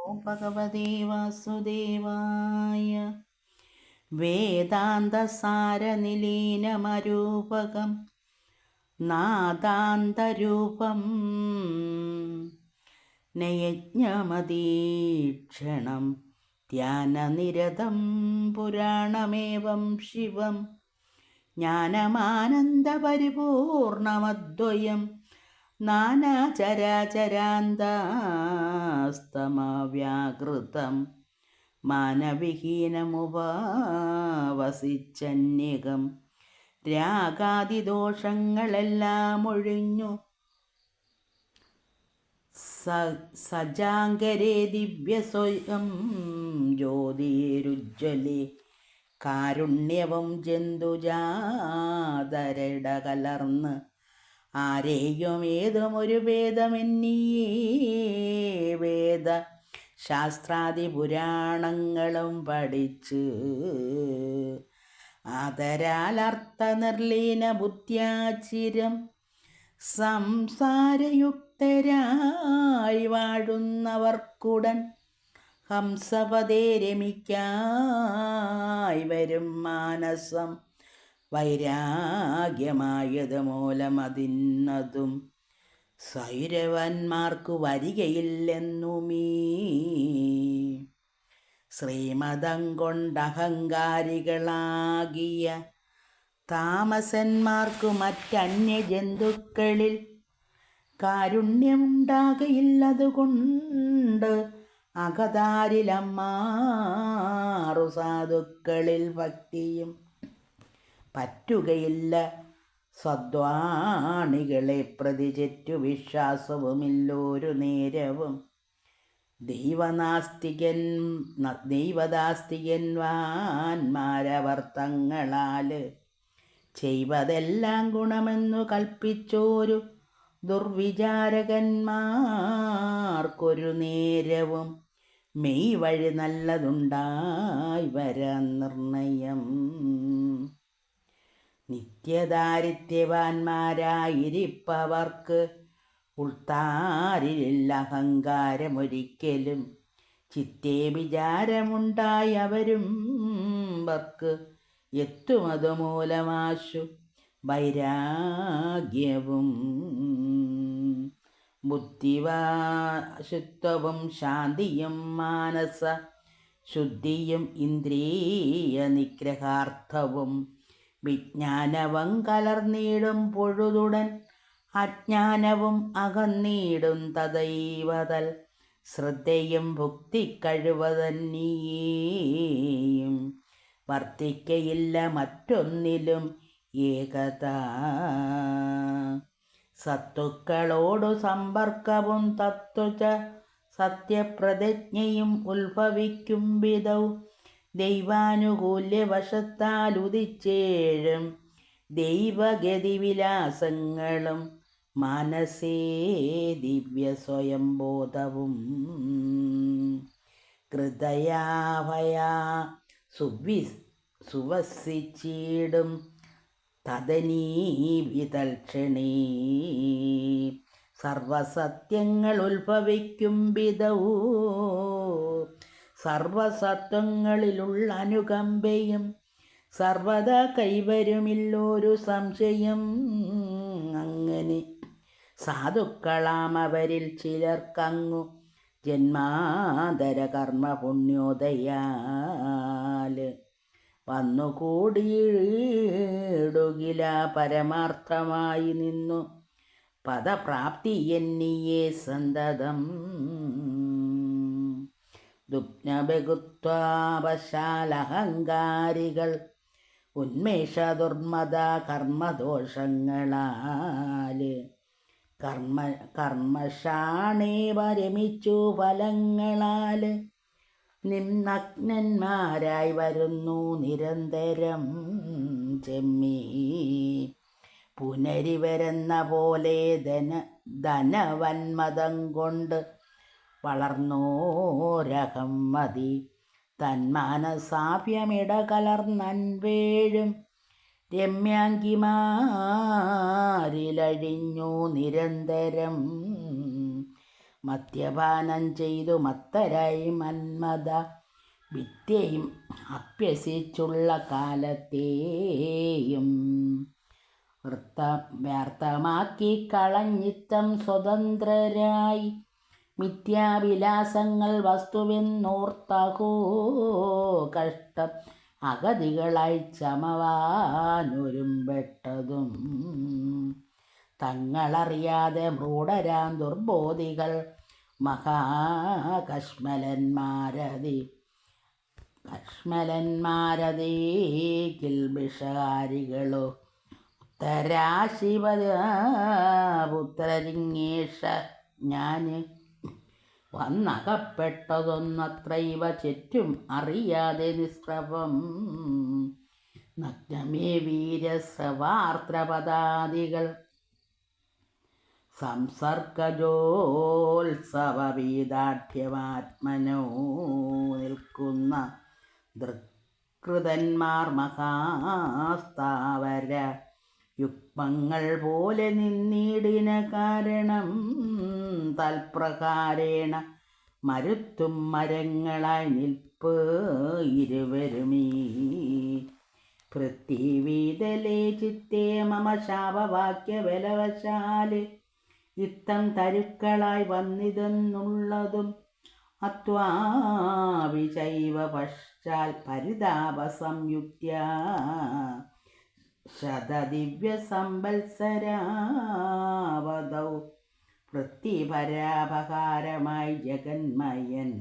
ഭഗവതേ വാസുദേവായ. വേദാന്തസാരനിലീനമരൂപകം നാദാന്തരൂപം നയജ്ഞമദീക്ഷണം ധ്യാനനിരതം പുരാണമേവം ശിവം ജ്ഞാനമാനന്ദപരിപൂർണമദ്വയം നാനാചരാചരാന്തസ്തമവ്യാകൃതം മാനവിഹീനമുപവസിച്ചന്യകം രാഗാദിദോഷങ്ങളെല്ലാം ഒഴിഞ്ഞു സജാങ്കരേ ദിവ്യസ്വയം ജ്യോതിരുജ്വലേ കാരുണ്യവും ജന്തുജാതരട കലർന്ന് ആരെയും ഏതുമൊരു ഭേദമെന്നീയേ വേദ ശാസ്ത്രാദി പുരാണങ്ങളും പഠിച്ച് ആദരാൽ അർത്ഥനിർലീന ബുദ്ധ്യാചിരം സംസാരയുക്തരായി വാഴുന്നവർക്കുടൻ ഹംസപദേ രമിക്കായി വരും മാനസം വൈരാഗ്യമായത് മൂലമതിന്നതും സൈരവന്മാർക്കു വരികയില്ലെന്നുമീ ശ്രീമതം കൊണ്ടഹങ്കാരികളാകിയ താമസന്മാർക്കു മറ്റന്യജന്തുക്കളിൽ കാരുണ്യമുണ്ടാകയില്ലതുകൊണ്ട് അകതാരിലമ്മാറു സാധുക്കളിൽ ഭക്തിയും പറ്റുകയില്ല. സദ്വാണികളെ പ്രതി ചെറ്റു വിശ്വാസവുമില്ലോരു നേരവും ദൈവദാസ്തികന്മാരവർത്തങ്ങളാൽ ചെയ്വതെല്ലാം ഗുണമെന്നു കൽപ്പിച്ചോരു ദുർവിചാരകന്മാർക്കൊരു നേരവും മെയ് വഴി നല്ലതുണ്ടായി വരാൻ നിർണയം. നിത്യദാരിദ്ര്യവാന്മാരായിരിപ്പവർക്ക് ഉൾത്താരിലില്ല അഹങ്കാരമൊരിക്കലും ചിത്തേ വിചാരമുണ്ടായി അവരും വർക്ക് എത്തുമതുമൂലമാശു വൈരാഗ്യവും ബുദ്ധിവാശുത്വവും ശാന്തിയും മാനസ ശുദ്ധിയും ഇന്ദ്രിയ നിഗ്രഹാർത്ഥവും വിജ്ഞാനവും കലർന്നീടും പൊഴുതുടൻ അജ്ഞാനവും അകന്നീടും തദൈവതൽ ശ്രദ്ധയും ഭുക്തി കഴിവതന്നീയും വർത്തിക്കയില്ല മറ്റൊന്നിലും ഏകത. സത്തുക്കളോടു സമ്പർക്കവും തത്വച സത്യപ്രതിജ്ഞയും ഉത്ഭവിക്കും വിധൗ ദൈവാനുകൂല്യവശത്താൽ ഉദിച്ചേഴും ദൈവഗതിവിലാസങ്ങളും മനസ്സേ ദിവ്യ സ്വയംബോധവും ഹൃദയാഭയാ സുവസിച്ചിടും തദനീ വിതൽക്ഷണീ സർവസത്യങ്ങൾ ഉത്ഭവിക്കും വിധൗ സർവസത്വങ്ങളിലുള്ള അനുകമ്പയും സർവദാ കൈവരുമില്ലോരു സംശയം. അങ്ങനെ സാധുക്കളാമവരിൽ ചിലർക്കങ്ങു ജന്മാന്തര കർമ്മ പുണ്യോദയാൽ വന്നുകൂടിയിടുകില പരമാർത്ഥമായി നിന്നു പദപ്രാപ്തി എന്നിയേ സന്തതം. ദുപ്നബഹുത്വാവശാലഹങ്കാരികൾ ഉന്മേഷ ദുർമത കർമ്മദോഷങ്ങളാൽ കർമ്മശാണേവ രമിച്ചു ഫലങ്ങളാൽ നിമ്നഗ്നന്മാരായി വരുന്നു നിരന്തരം ചെമ്മീ പുനരിവരെന്ന പോലെ ധനവന്മതം കൊണ്ട് വളർന്നോരകം മതി തന്മാനസാഭ്യമിട കലർന്നൻവേഴും രമ്യാങ്കിമാരിലഴിഞ്ഞു നിരന്തരം മദ്യപാനം ചെയ്തു മത്തരായി മന്മഥ വിദ്യയും അഭ്യസിച്ചുള്ള കാലത്തെയും വ്യർത്ഥമാക്കി കളഞ്ഞിത്തം സ്വതന്ത്രരായി മിഥ്യാവിലാസങ്ങൾ വസ്തുവെന്നോർത്തഹോ കഷ്ടം അഗതികളായി ചമവാനൊരുമ്പെട്ടതും തങ്ങളറിയാതെ മൂഢരാം ദുർബോധികൾ കശ്മലന്മാരതീ കിൽബിഷകാരികളോ ഉത്തരാശിവപുത്രരിങ്ങേഷ ഞാൻ വന്നകപ്പെട്ടതൊന്നത്രൈവ ചുറ്റും അറിയാതെ നിസ്പ്രഭം നഗ്നമേ വീരസ്രവാർത്രപദാദികൾ സംസർഗജോത്സവവീദാഢ്യമാത്മനോ നിൽക്കുന്ന ദൃക്കൃതന്മാർ മഹാസ്ഥാവര യുഗ്മങ്ങൾ പോലെ നിന്നീടിന കാരണം തൽപ്രകാരേണ മരുത്തും മരങ്ങളായി നിൽപ്പ് ഇരുവരുമീ പൃഥ്വീതലേ ചിത്തേ മമ ശാപവാക്യബലവശാല് ഇത്തം തരുക്കളായി വന്നിതെന്നുള്ളതും അത്വാവിചൈവ പശ്ചാൽ പരിതാപസംയുക്ത്യ ശതദിവ്യസംവത്സരാവതൗ പൃഥ്വിപരാപകാരമായി ജഗന്മയൻ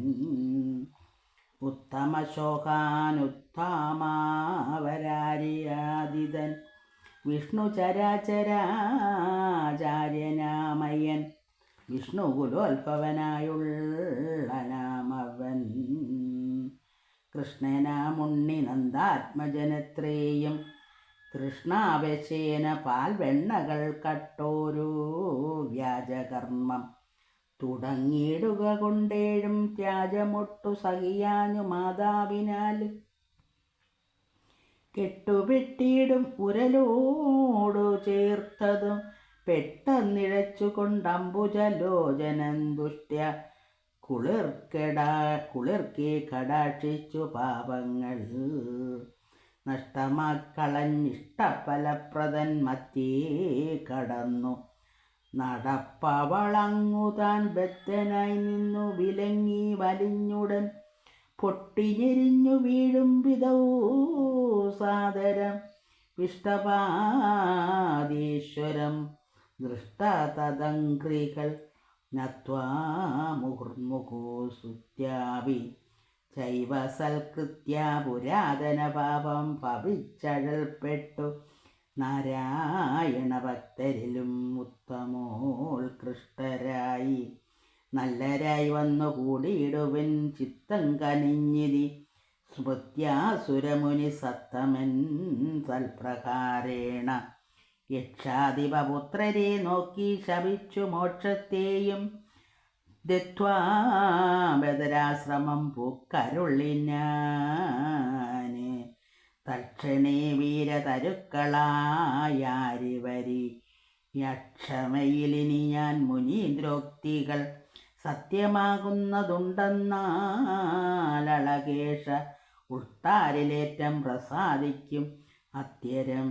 ഉത്തമശോകാനുത്തമാവരാരിയാദിതൻ വിഷ്ണു ചരാചരാചാര്യനാമയൻ വിഷ്ണുകുലോത്ഭവനായുള്ളനാമവൻ കൃഷ്ണനാമുണ്ണി നന്ദാത്മജനത്രേയും തൃഷ്ണാവശേന പാൽവെണ്ണകൾ കട്ടോരോ വ്യാജകർമ്മം തുടങ്ങിയിടുക കൊണ്ടേഴും ത്യാജമൊട്ടു സഹിയാഞ്ഞു മാതാവിനാൽ കെട്ടുപെട്ടിയിടും ഉരലോടു ചേർത്തതും പെട്ടെന്നിഴച്ചുകൊണ്ടംബുജലോചനൻ ദുഷ്ട്യ കുളിർക്കെ കടാക്ഷിച്ചു പാപങ്ങൾ നഷ്ടമാക്കളഞ്ഞിഷ്ടഫലപ്രദൻ മധ്യേ കടന്നു നടപ്പവളങ്ങു താൻ ബദ്ധനായി നിന്നു വിലങ്ങി വലിഞ്ഞുടൻ പൊട്ടിഞ്ഞെരിഞ്ഞു വീഴും വിധവൂ സാദരം വിഷ്ടപാദീശ്വരം ദൃഷ്ടതദംഘ്രികൾ നത്വാ മുഹുർമുഹു സുത്യാവി ചൈവ സൽകൃത്യ പുരാതന പാപം ഭവിച്ചഴൽപ്പെട്ടു നാരായണ ഭക്തരിലും ഉത്തമോത്കൃഷ്ടരായി നല്ലരായി വന്നു കൂടിയിടുവൻ ചിത്തം കനിഞ്ഞിതി സ്മൃത്യാസുരമുനി സത്തമൻ സൽപ്രകാരേണ യക്ഷാധിപപുത്രരെ നോക്കി ശപിച്ചു മോക്ഷത്തെയും ദത്വാ ബദരാശ്രമം പൂക്കരുള്ളിനാന് തക്ഷണേ വീരതരുക്കളായാരിവരി യക്ഷമയിലിനി ഞാൻ മുനീന്ദ്രോക്തികൾ സത്യമാകുന്നതുണ്ടെന്നാലളകേഷ ഉൾത്താരിലേറ്റം പ്രസാദിക്കും അത്യരം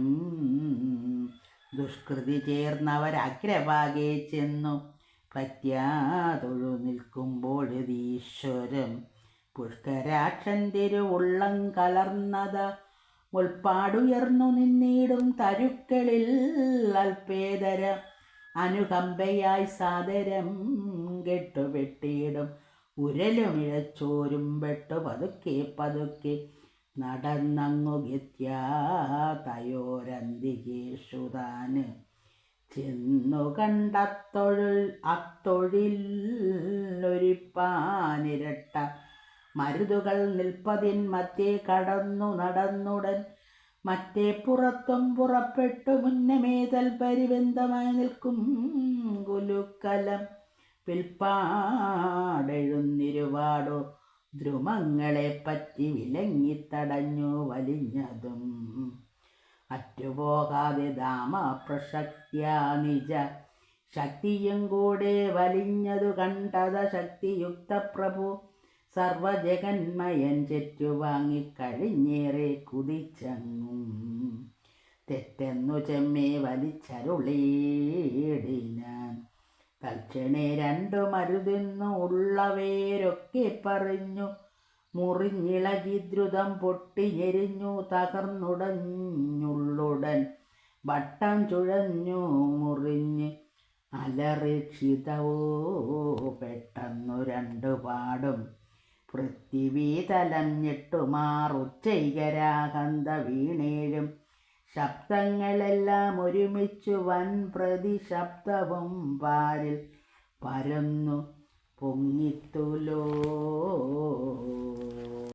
ദുഷ്കൃതി ചേർന്നവരഗ്രഭാഗേ ചെന്നു ഭക്ത്യാതൊഴു നിൽക്കുമ്പോഴീശ്വരം പുഷ്കരാക്ഷൻ തിരുവുള്ളം കലർന്നത മുൾപ്പാടുയർന്നു നിന്നിടും തരുക്കളിൽ അൽപേതര അനുകമ്പയായി സാദരം കെട്ടുപെട്ടിയിടും ഉരലുമിഴച്ചോരും വെട്ടു പതുക്കെ പതുക്കെ നടന്നങ്ങു ഗത്യാ തയോരന്തികേഷു താന് ചെന്നു അത്തൊഴിലൊരിപ്പാനിരട്ട മരുതുകൾ നിൽപ്പതിൻ മധ്യേ കടന്നു നടന്നുടൻ മറ്റേ പുറത്തും പുറപ്പെട്ടു മുന്നമേ തൽപരിബന്ധമായി നിൽക്കും കുലുക്കലം പിൽപ്പാടെഴുന്നിരുപാടു ദ്രുമങ്ങളെപ്പറ്റി വിലങ്ങിത്തടഞ്ഞു വലിഞ്ഞതും അറ്റുപോകാതെ ദാമ പ്രസക്ത്യാ നിജ ശക്തിയും കൂടെ വലിഞ്ഞതു കണ്ടത ശക്തിയുക്ത പ്രഭു സർവജഗന്മയൻ ചെറ്റുവാങ്ങിക്കഴിഞ്ഞേറെ കുതിച്ചങ്ങും തെറ്റെന്നു ചെമ്മേ വലിച്ചരുളീടിനാൻ. തൽക്ഷണേ രണ്ടു മരുതെന്നു ഉള്ളവേരൊക്കെ പറഞ്ഞു മുറിഞ്ഞിളകി ദ്രുതം പൊട്ടി ഞെരിഞ്ഞു തകർന്നുടഞ്ഞുള്ളുടൻ വട്ടം ചുഴഞ്ഞു മുറിഞ്ഞ് അലറിക്ഷിതവോ പെട്ടെന്നു രണ്ടു പാടും പൃഥ്വിതലം ഞെട്ടുമാറുച്ചൈകരാകന്ത വീണേഴും ശബ്ദങ്ങളെല്ലാം ഒരുമിച്ചു വൻ പ്രതിശബ്ദവും പാരിൽ പരന്നു പൊങ്ങിത്തുലോ.